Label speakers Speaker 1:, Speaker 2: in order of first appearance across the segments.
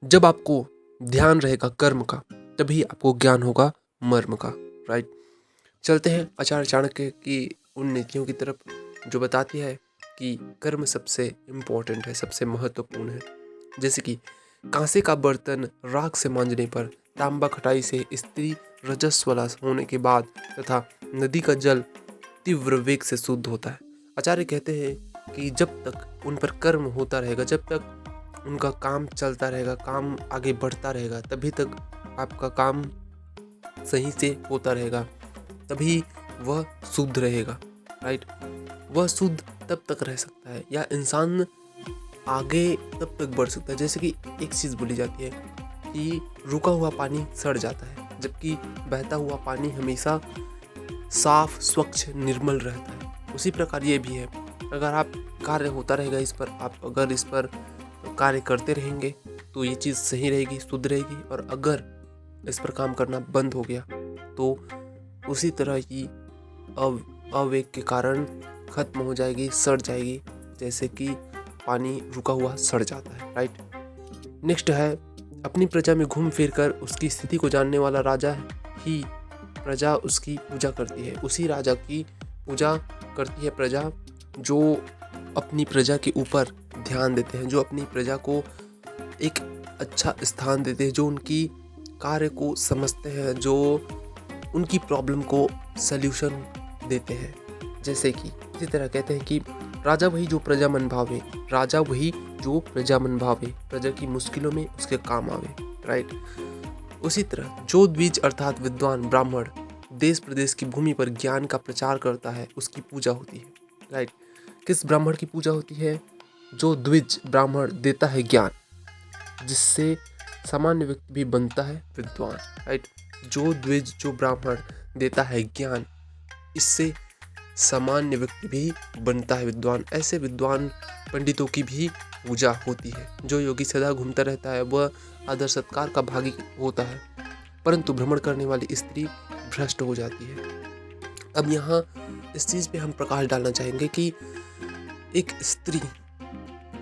Speaker 1: जब आपको ध्यान रहेगा कर्म का, तभी आपको ज्ञान होगा मर्म का। राइट। चलते हैं आचार्य चाणक्य की उन नीतियों की तरफ जो बताती है कि कर्म सबसे इम्पोर्टेंट है, सबसे महत्वपूर्ण है। जैसे कि कांसे का बर्तन राख से मांजने पर, तांबा खटाई से, स्त्री रजस्वला होने के बाद तथा नदी का जल तीव्र वेग से शुद्ध होता है। आचार्य कहते हैं कि जब तक उन पर कर्म होता रहेगा, जब तक उनका काम चलता रहेगा, काम आगे बढ़ता रहेगा, तभी तक आपका काम सही से होता रहेगा, तभी वह शुद्ध रहेगा। राइट। वह शुद्ध तब तक रह सकता है या इंसान आगे तब तक बढ़ सकता है। जैसे कि एक चीज़ बोली जाती है कि रुका हुआ पानी सड़ जाता है, जबकि बहता हुआ पानी हमेशा साफ, स्वच्छ, निर्मल रहता है। उसी प्रकार ये भी है, अगर आप कार्य होता रहेगा इस पर, आप अगर इस पर कार्य करते रहेंगे तो ये चीज़ सही रहेगी, शुद्ध रहेगी। और अगर इस पर काम करना बंद हो गया तो उसी तरह ही अवेग के कारण खत्म हो जाएगी, सड़ जाएगी, जैसे कि पानी रुका हुआ सड़ जाता है। राइट। नेक्स्ट है, अपनी प्रजा में घूम फिर कर उसकी स्थिति को जानने वाला राजा ही प्रजा उसकी पूजा करती है। उसी राजा की पूजा करती है प्रजा जो अपनी प्रजा के ऊपर ध्यान देते हैं, जो अपनी प्रजा को एक अच्छा स्थान देते हैं, जो उनकी कार्य को समझते हैं, जो उनकी प्रॉब्लम को सल्यूशन देते हैं। जैसे कि इसी तरह कहते हैं कि राजा वही जो प्रजा मन भावे, राजा वही जो प्रजा मन भावे, प्रजा की मुश्किलों में उसके काम आवे। राइट। उसी तरह जो द्विज अर्थात विद्वान ब्राह्मण देश प्रदेश की भूमि पर ज्ञान का प्रचार करता है, उसकी पूजा होती है। राइट। किस ब्राह्मण की पूजा होती है? जो द्विज ब्राह्मण देता है ज्ञान, जिससे सामान्य व्यक्ति भी बनता है विद्वान। राइट। जो द्विज, जो ब्राह्मण देता है ज्ञान, इससे सामान्य व्यक्ति भी बनता है विद्वान। ऐसे विद्वान पंडितों की भी पूजा होती है। जो योगी सदा घूमता रहता है वह आदर सत्कार का भागी होता है, परंतु भ्रमण करने वाली स्त्री भ्रष्ट हो जाती है। अब यहाँ इस चीज़ पे हम प्रकाश डालना चाहेंगे कि एक स्त्री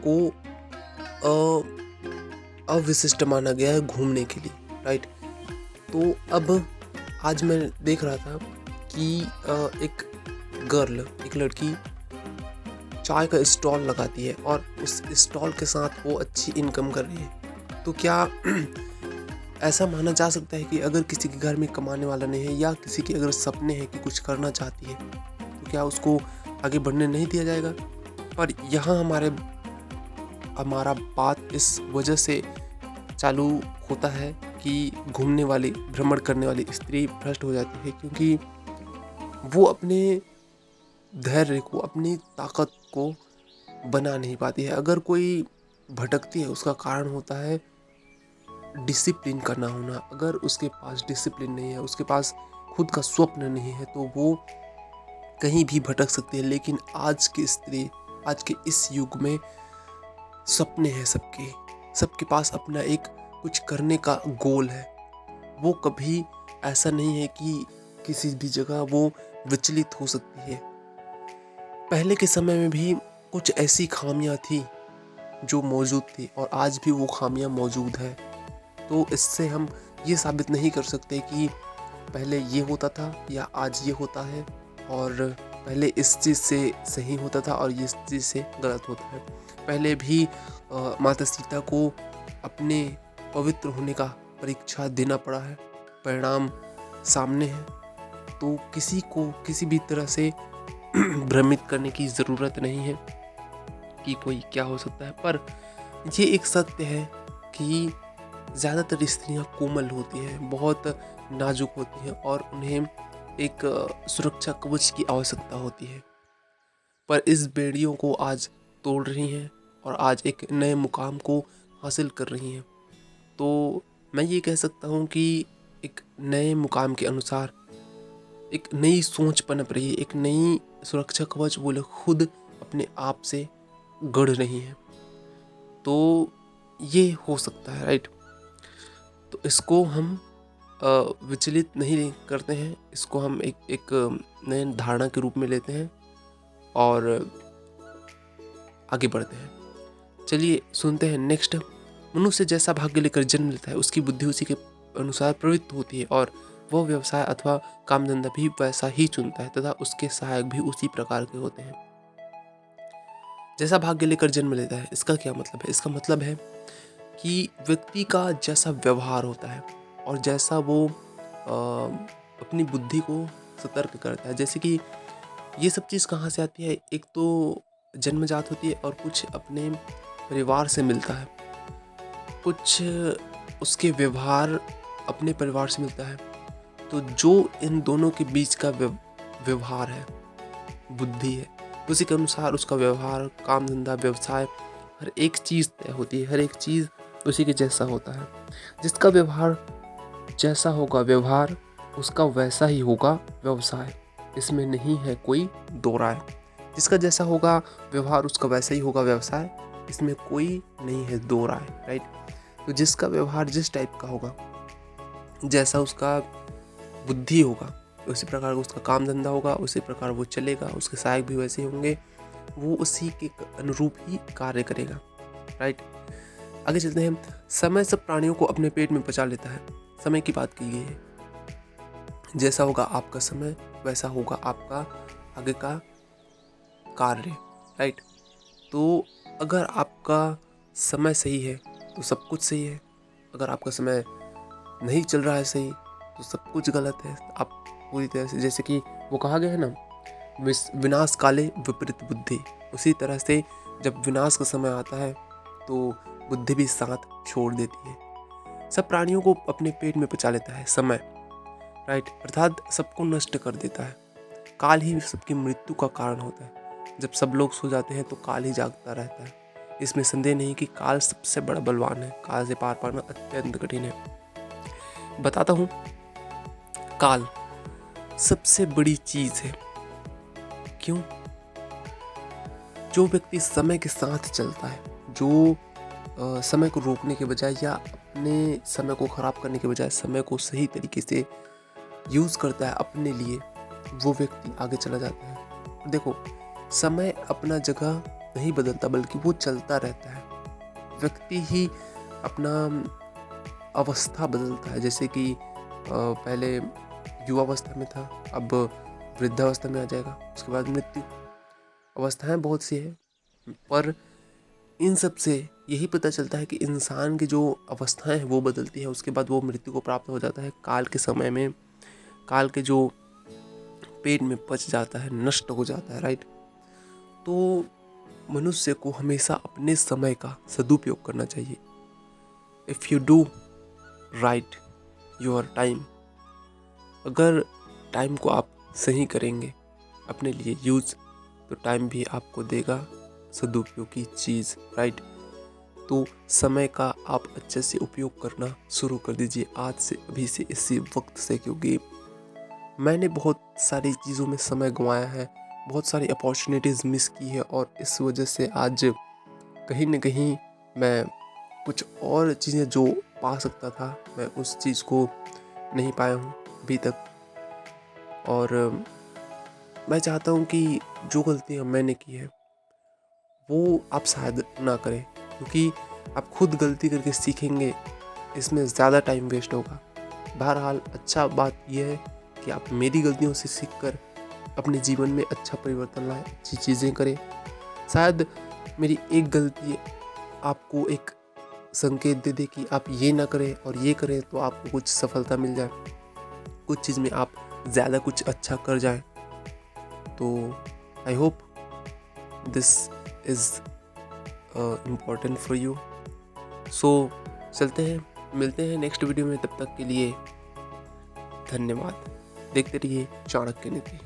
Speaker 1: को अविशिष्ट माना गया है घूमने के लिए। राइट। तो अब आज मैं देख रहा था कि एक गर्ल, एक लड़की चाय का स्टॉल लगाती है और उस स्टॉल के साथ वो अच्छी इनकम कर रही है। तो क्या ऐसा माना जा सकता है कि अगर किसी के घर में कमाने वाला नहीं है या किसी के अगर सपने हैं कि कुछ करना चाहती है, तो क्या उसको आगे बढ़ने नहीं दिया जाएगा? पर यहाँ हमारा बात इस वजह से चालू होता है कि घूमने वाली, भ्रमण करने वाली स्त्री भ्रष्ट हो जाती है, क्योंकि वो अपने धैर्य को, अपनी ताकत को बना नहीं पाती है। अगर कोई भटकती है उसका कारण होता है डिसिप्लिन का ना होना। अगर उसके पास डिसिप्लिन नहीं है, उसके पास खुद का स्वप्न नहीं है, तो वो कहीं भी भटक सकती है। लेकिन आज की स्त्री, आज के इस युग में सपने हैं सबके, सबके पास अपना एक कुछ करने का गोल है। वो कभी ऐसा नहीं है कि किसी भी जगह वो विचलित हो सकती है। पहले के समय में भी कुछ ऐसी खामियां थी जो मौजूद थी और आज भी वो खामियां मौजूद है। तो इससे हम ये साबित नहीं कर सकते कि पहले ये होता था या आज ये होता है, और पहले इस चीज़ से सही होता था और इस चीज़ से गलत होता है। पहले भी माता सीता को अपने पवित्र होने का परीक्षा देना पड़ा है, परिणाम सामने है। तो किसी को किसी भी तरह से भ्रमित करने की ज़रूरत नहीं है कि कोई क्या हो सकता है। पर ये एक सत्य है कि ज़्यादातर स्त्रियाँ कोमल होती हैं, बहुत नाजुक होती हैं और उन्हें एक सुरक्षा कवच की आवश्यकता होती है। पर इस बेड़ियों को आज तोड़ रही हैं और आज एक नए मुकाम को हासिल कर रही हैं। तो मैं ये कह सकता हूँ कि एक नए मुकाम के अनुसार एक नई सोच पनप रही है, एक नई सुरक्षा कवच वो लोग खुद अपने आप से गढ़ रही हैं। तो ये हो सकता है। राइट। तो इसको हम विचलित नहीं करते हैं, इसको हम एक नए धारणा के रूप में लेते हैं और आगे बढ़ते हैं। चलिए सुनते हैं नेक्स्ट मनुष्य जैसा भाग्य लेकर जन्म लेता है उसकी बुद्धि उसी के अनुसार प्रवृत्त होती है और वह व्यवसाय अथवा काम धंधा भी वैसा ही चुनता है तथा उसके सहायक भी उसी प्रकार के होते हैं। जैसा भाग्य लेकर जन्म लेता है, इसका क्या मतलब है? इसका मतलब है कि व्यक्ति का जैसा व्यवहार होता है और जैसा वो अपनी बुद्धि को सतर्क करता है। जैसे कि ये सब चीज़ कहाँ से आती है? एक तो जन्मजात होती है और कुछ अपने परिवार से मिलता है, कुछ उसके व्यवहार अपने परिवार से मिलता है। तो जो इन दोनों के बीच का व्यवहार है, बुद्धि है, उसी के अनुसार उसका व्यवहार, काम धंधा, व्यवसाय, हर एक चीज़ तय होती है। हर एक चीज़ उसी के जैसा होता है। जिसका व्यवहार जैसा होगा व्यवहार, उसका वैसा ही होगा व्यवसाय। इसमें नहीं है कोई दो राय। जिसका जैसा होगा व्यवहार, उसका वैसा ही होगा व्यवसाय। इसमें कोई नहीं है दो राय, राइट। तो जिसका व्यवहार जिस टाइप का होगा, जैसा उसका बुद्धि होगा, उसी प्रकार उसका काम धंधा होगा, उसी प्रकार वो चलेगा, उसके सहायक भी वैसे होंगे, वो उसी के अनुरूप ही कार्य करेगा, राइट। आगे चलते हैं। समय सब प्राणियों को अपने पेट में पचा लेता है। समय की बात की गई है। जैसा होगा आपका समय, वैसा होगा आपका आगे का कार्य, राइट। तो अगर आपका समय सही है तो सब कुछ सही है। अगर आपका समय नहीं चल रहा है सही तो सब कुछ गलत है। आप पूरी तरह से, जैसे कि वो कहा गया है ना, विनाश काले विपरीत बुद्धि। उसी तरह से जब विनाश का समय आता है तो बुद्धि भी साथ छोड़ देती है। सब प्राणियों को अपने पेट में पचा लेता है समय, राइट, अर्थात सबको नष्ट कर देता है। काल ही सबकी मृत्यु का कारण होता है। जब सब लोग सो जाते हैं तो काल ही जागता रहता है। इसमें संदेह नहीं कि काल सबसे बड़ा बलवान है। काल से पार पाना अत्यंत कठिन है। बताता हूँ, काल सबसे बड़ी चीज है। क्यों? जो व्यक्ति समय के साथ चलता है, जो समय को रोकने के बजाय या अपने समय को खराब करने के बजाय समय को सही तरीके से यूज करता है अपने लिए, वो व्यक्ति आगे चला जाता है। देखो, समय अपना जगह नहीं बदलता बल्कि वो चलता रहता है। व्यक्ति ही अपना अवस्था बदलता है। जैसे कि पहले युवावस्था में था, अब वृद्धावस्था में आ जाएगा, उसके बाद मृत्यु। अवस्थाएं बहुत सी है, पर इन सब से यही पता चलता है कि इंसान की जो अवस्थाएं हैं वो बदलती है, उसके बाद वो मृत्यु को प्राप्त हो जाता है। काल के समय में काल के जो पेट में पच जाता है, नष्ट हो जाता है, राइट। तो मनुष्य को हमेशा अपने समय का सदुपयोग करना चाहिए। If you do right your time, अगर टाइम को आप सही करेंगे अपने लिए यूज, तो टाइम भी आपको देगा सदुपयोग की चीज़, राइट। तो समय का आप अच्छे से उपयोग करना शुरू कर दीजिए आज से, अभी से, इसी वक्त से, क्योंकि मैंने बहुत सारी चीज़ों में समय गंवाया है, बहुत सारी अपॉर्चुनिटीज़ मिस की है और इस वजह से आज कहीं न कहीं मैं कुछ और चीज़ें जो पा सकता था, मैं उस चीज़ को नहीं पाया हूँ अभी तक। और मैं चाहता हूँ कि जो गलतियाँ मैंने की है वो आप शायद ना करें, क्योंकि आप खुद गलती करके सीखेंगे, इसमें ज़्यादा टाइम वेस्ट होगा। बहरहाल अच्छा बात यह है कि आप मेरी गलतियों से सीखकर अपने जीवन में अच्छा परिवर्तन लाएं, अच्छी चीज़ें करें। शायद मेरी एक गलती आपको एक संकेत दे दे कि आप ये ना करें और ये करें तो आपको कुछ सफलता मिल जाए, कुछ चीज़ में आप ज़्यादा कुछ अच्छा कर जाएं। तो I hope this is important for you. So चलते हैं, मिलते हैं नेक्स्ट वीडियो में। तब तक के लिए धन्यवाद। देखते रहिए चाणक्य नीति।